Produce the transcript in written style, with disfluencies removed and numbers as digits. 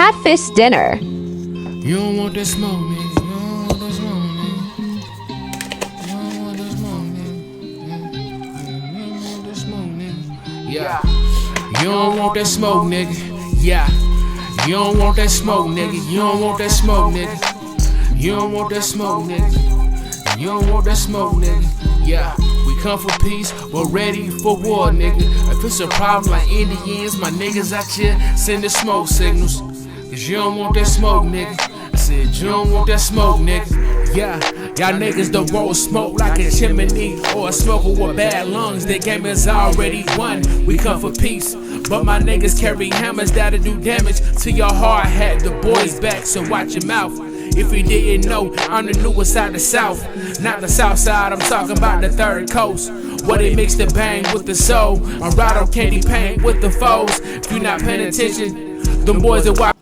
Catfish Dinner. You don't want that smoke, nigga. You don't want that smoke, nigga. You don't want that smoke, nigga. You don't want that smoke, nigga. Yeah. You don't want that smoke, nigga. Yeah. You don't want that smoke, nigga. You don't want that smoke, nigga. You don't want that smoke, nigga. You don't want that smoke, nigga. Yeah. We come for peace, we're ready for war, nigga. If it's a problem like Indians, my niggas out here sending smoke signals. Cause you don't want that smoke, nigga. I said you don't want that smoke, nigga. Yeah, y'all niggas don't roll smoke like a chimney or a smoker with bad lungs. The game is already won. We come for peace, but my niggas carry hammers that'll do damage to your hard hat. The boys back, so watch your mouth. If you didn't know, I'm the newest side of the South. Not the South Side, I'm talking about the third coast. What it makes the bang with the soul. I ride on candy paint with the foes. If you not paying attention, them boys that watch